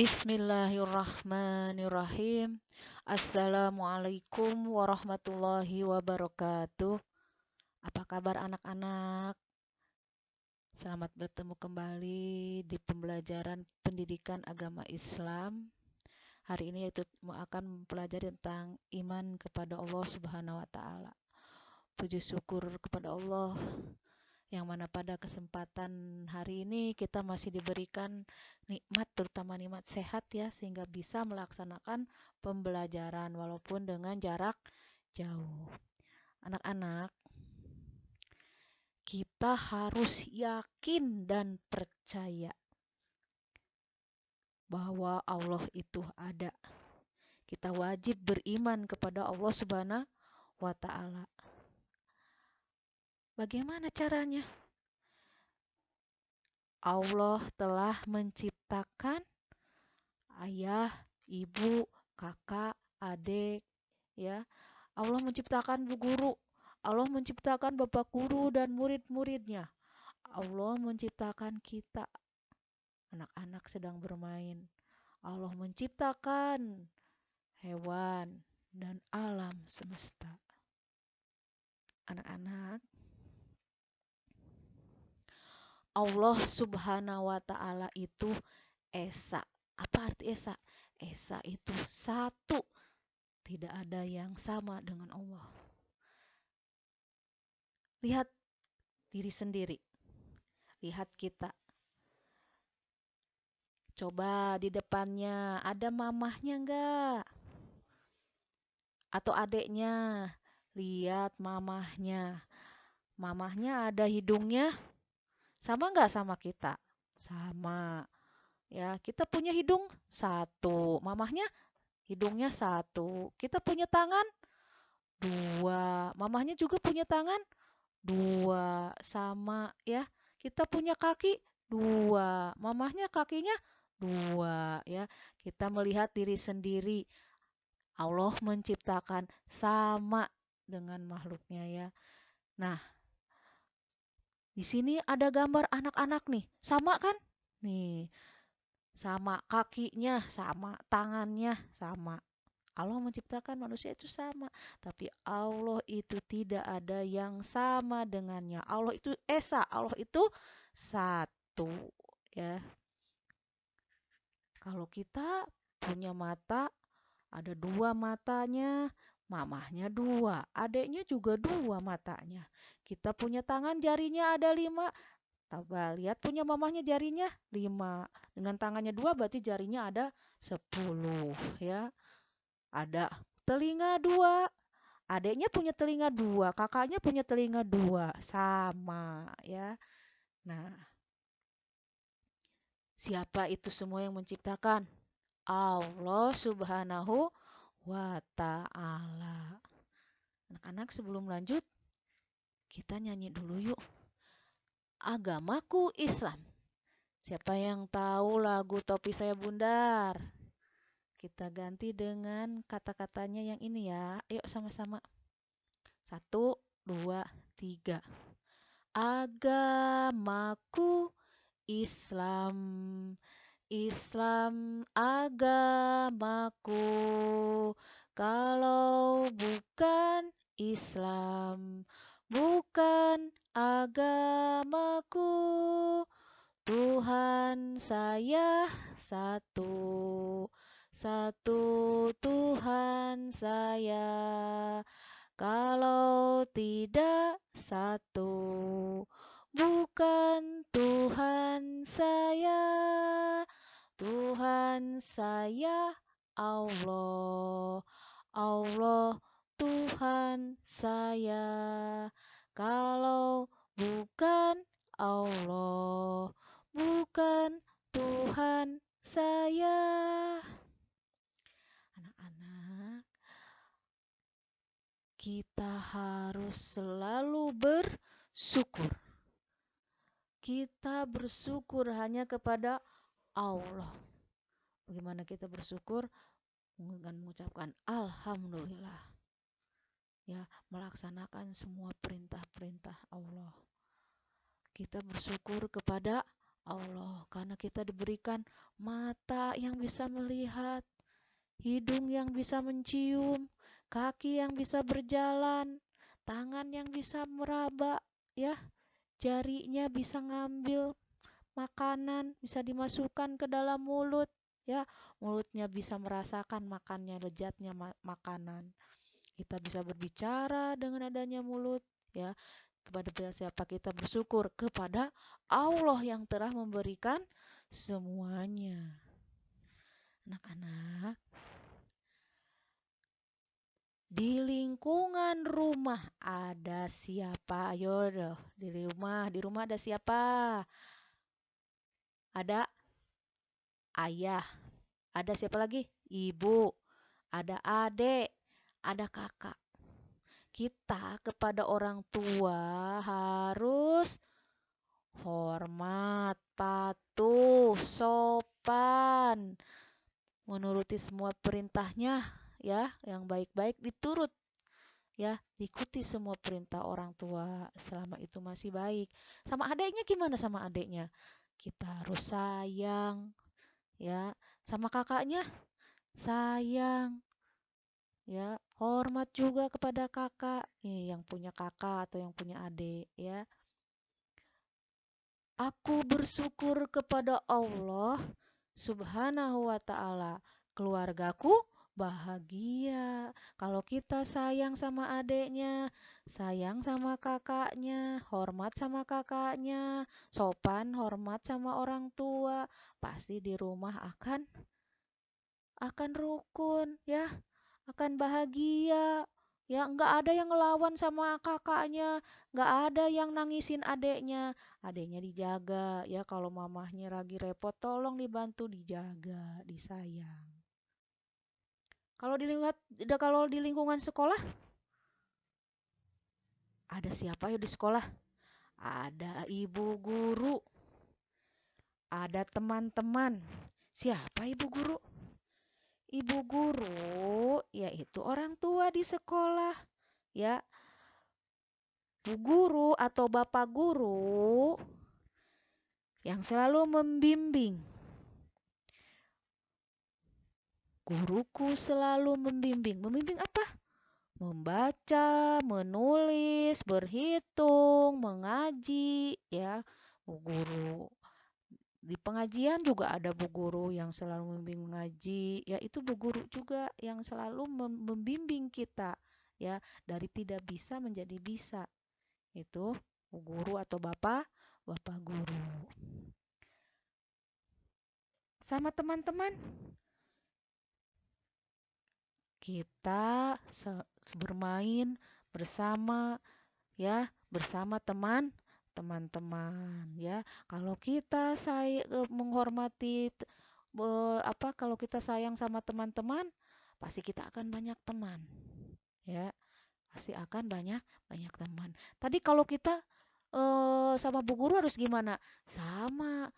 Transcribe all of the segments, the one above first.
Bismillahirrahmanirrahim. Assalamualaikum warahmatullahi wabarakatuh. Apa kabar anak-anak? Selamat bertemu kembali di pembelajaran pendidikan agama Islam. Hari ini yaitu akan mempelajari tentang iman kepada Allah Subhanahu wa taala. Puji syukur kepada Allah yang mana pada kesempatan hari ini kita masih diberikan nikmat, terutama nikmat sehat ya, sehingga bisa melaksanakan pembelajaran walaupun dengan jarak jauh. Anak-anak, kita harus yakin dan percaya bahwa Allah itu ada. Kita wajib beriman kepada Allah Subhanahu wa taala. Bagaimana caranya? Allah telah menciptakan ayah, ibu, kakak, adik, ya. Allah menciptakan bu guru, Allah menciptakan bapak guru dan murid-muridnya. Allah menciptakan kita, anak-anak sedang bermain. Allah menciptakan hewan dan alam semesta. Anak-anak, Allah Subhanahu wa taala itu esa. Apa arti esa? Esa itu satu. Tidak ada yang sama dengan Allah. Lihat diri sendiri. Lihat kita. Coba di depannya ada mamahnya enggak? Atau adeknya? Lihat mamahnya. Mamahnya ada hidungnya? Sama enggak sama kita? Sama. Ya, kita punya hidung satu. Mamahnya hidungnya satu. Kita punya tangan dua. Mamahnya juga punya tangan dua. Sama ya. Kita punya kaki dua. Mamahnya kakinya dua ya. Kita melihat diri sendiri. Allah menciptakan sama dengan makhluknya ya. Nah, di sini ada gambar anak-anak nih. Sama kan? Nih, sama kakinya, sama tangannya, sama. Allah menciptakan manusia itu sama, tapi Allah itu tidak ada yang sama dengannya. Allah itu esa, Allah itu satu, ya. Kalau kita punya mata, ada dua matanya, mamahnya dua, adiknya juga dua matanya. Kita punya tangan, jarinya ada lima. Coba lihat punya mamahnya jarinya lima. Dengan tangannya dua berarti jarinya ada 10 ya. Ada telinga dua, adiknya punya telinga dua, kakaknya punya telinga dua, sama ya. Nah, siapa itu semua yang menciptakan? Allah Subhanahu wa ta'ala. Anak-anak, sebelum lanjut, kita nyanyi dulu yuk. Agamaku Islam. Siapa yang tahu lagu Topi Saya Bundar? Kita ganti dengan kata-katanya yang ini ya. Ayo sama-sama. 1, 2, 3. Agamaku Islam. Islam agamaku. Kalau bukan Islam, bukan agamaku. Tuhan saya satu, satu Tuhan saya. Kalau tidak satu, bukan Tuhan saya. Tuhan saya Allah, Allah Tuhan saya. Kalau bukan Allah, bukan Tuhan saya. Anak-anak, kita harus selalu bersyukur. Kita bersyukur hanya kepada Allah. Bagaimana kita bersyukur? Dengan mengucapkan Alhamdulillah. Ya, melaksanakan semua perintah-perintah Allah. Kita bersyukur kepada Allah, karena kita diberikan mata yang bisa melihat, hidung yang bisa mencium, kaki yang bisa berjalan, tangan yang bisa meraba, ya, jarinya bisa ngambil makanan, bisa dimasukkan ke dalam mulut, ya, mulutnya bisa merasakan makannya, lezatnya makanan. Kita bisa berbicara dengan adanya mulut, ya. Kepada siapa kita bersyukur? Kepada Allah yang telah memberikan semuanya. Anak-anak, di lingkungan rumah ada siapa? Ayo deh, di rumah ada siapa? Ada ayah, ada siapa lagi? Ibu, ada adik, ada kakak. Kita kepada orang tua harus hormat, patuh, sopan, menuruti semua perintahnya, ya, yang baik-baik diturut, ya, diikuti semua perintah orang tua selama itu masih baik. Sama adiknya gimana sama adiknya? Kita harus sayang, ya, sama kakaknya sayang, ya, hormat juga kepada kakak, yang punya kakak atau yang punya adik, ya. Aku bersyukur kepada Allah Subhanahu wa Ta'ala. Keluargaku bahagia. Kalau kita sayang sama adiknya, sayang sama kakaknya, hormat sama kakaknya, sopan, hormat sama orang tua, pasti di rumah akan rukun, ya, akan bahagia. Ya, nggak ada yang ngelawan sama kakaknya, nggak ada yang nangisin adeknya. Adeknya dijaga, ya, kalau mamahnya lagi repot, tolong dibantu, dijaga, disayang. Kalau di lingkungan sekolah, ada siapa ya di sekolah? Ada ibu guru, ada teman-teman. Siapa ibu guru? Ibu guru yaitu orang tua di sekolah, ya. Bu guru atau bapak guru yang selalu membimbing. Guruku selalu membimbing. Membimbing apa? Membaca, menulis, berhitung, mengaji, ya. Bu guru. Di pengajian juga ada bu guru yang selalu membimbing mengaji, ya, itu bu guru juga yang selalu membimbing kita, ya, dari tidak bisa menjadi bisa. Itu bu guru atau bapak guru. Sama teman-teman, kita bermain bersama, ya, bersama teman-teman, ya. Kalau kita menghormati, kalau kita sayang sama teman-teman, pasti kita akan banyak teman, ya. Pasti akan banyak banyak teman. Tadi kalau kita sama bu guru harus gimana? Sama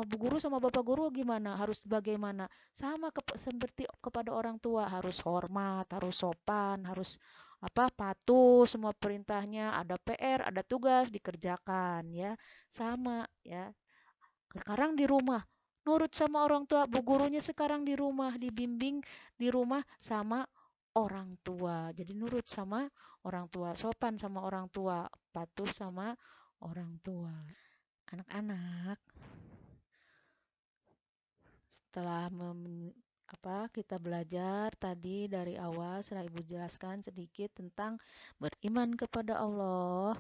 bu guru sama bapak guru gimana? Harus bagaimana? Sama seperti kepada orang tua, harus hormat, harus sopan, harus patuh semua perintahnya, ada PR, ada tugas dikerjakan, ya. Sama, ya. Sekarang di rumah nurut sama orang tua, bu gurunya sekarang di rumah dibimbing di rumah sama orang tua. Jadi nurut sama orang tua, sopan sama orang tua, patuh sama orang tua. Anak-anak, setelah kita belajar tadi dari awal, setelah Ibu jelaskan sedikit tentang beriman kepada Allah,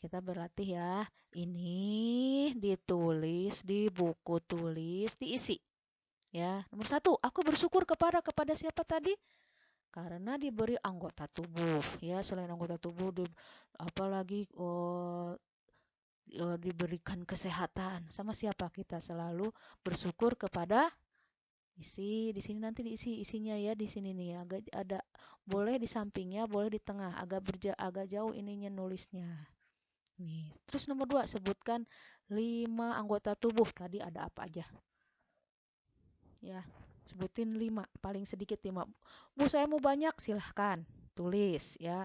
kita berlatih, ya. Ini ditulis di buku tulis, diisi. Ya, nomor 1, aku bersyukur kepada siapa tadi? Karena diberi anggota tubuh, ya. Selain anggota tubuh, apalagi diberikan kesehatan. Sama siapa kita selalu bersyukur kepada? Isi di sini, nanti diisi isinya, ya, di sini nih, ya. Agak ada, boleh di sampingnya, boleh di tengah, agak jauh ininya nulisnya. Nih, terus nomor 2, sebutkan 5 anggota tubuh. Tadi ada apa aja? Ya, sebutin 5, paling sedikit 5. Bu, saya mau banyak, silahkan tulis, ya.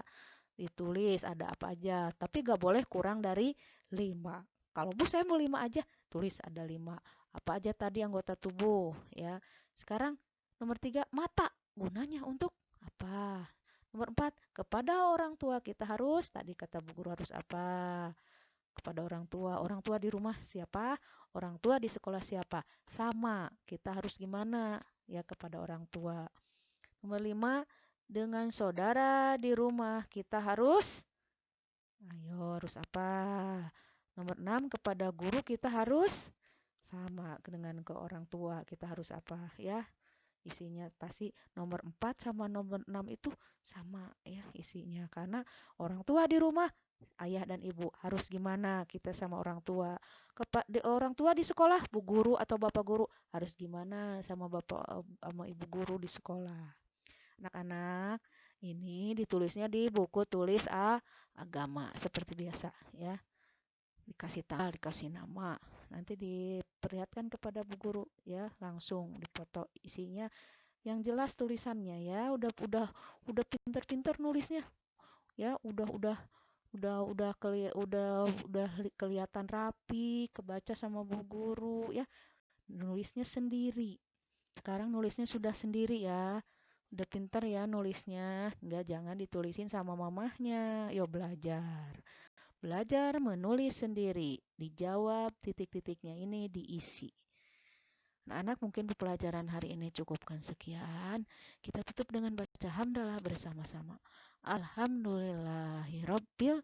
Ditulis ada apa aja, tapi gak boleh kurang dari 5. Kalau Bu saya mau 5 aja, Tulis ada 5. Apa aja tadi anggota tubuh ya. Sekarang nomor 3, mata. Gunanya untuk apa? Nomor 4, kepada orang tua kita harus, tadi kata Bu Guru harus apa? Kepada orang tua. Orang tua di rumah siapa? Orang tua di sekolah siapa? Sama. Kita harus gimana? Ya kepada orang tua. Nomor 5, dengan saudara di rumah kita harus, ayo harus apa? Nomor 6, kepada guru kita harus sama dengan ke orang tua kita harus apa ya? Isinya pasti nomor 4 sama nomor 6 itu sama ya isinya. Karena orang tua di rumah, ayah dan ibu harus gimana kita sama orang tua. Orang tua di sekolah, bu guru atau bapak guru harus gimana sama bapak sama ibu guru di sekolah. Anak-anak, ini ditulisnya di buku tulis agama seperti biasa ya. Dikasih tanggal, dikasih nama, nanti diperlihatkan kepada bu guru ya, langsung dipoto isinya yang jelas tulisannya ya. Udah pinter-pinter nulisnya ya, udah kelihatan rapi, kebaca sama bu guru ya. Nulisnya sendiri. Sekarang nulisnya sudah sendiri ya. Udah pinter ya nulisnya. Enggak, jangan ditulisin sama mamahnya. Yo belajar. Belajar menulis sendiri. Dijawab titik-titiknya ini diisi. Anak-anak mungkin pelajaran hari ini cukupkan sekian. Kita tutup dengan baca hamdalah bersama-sama. Alhamdulillahirabbil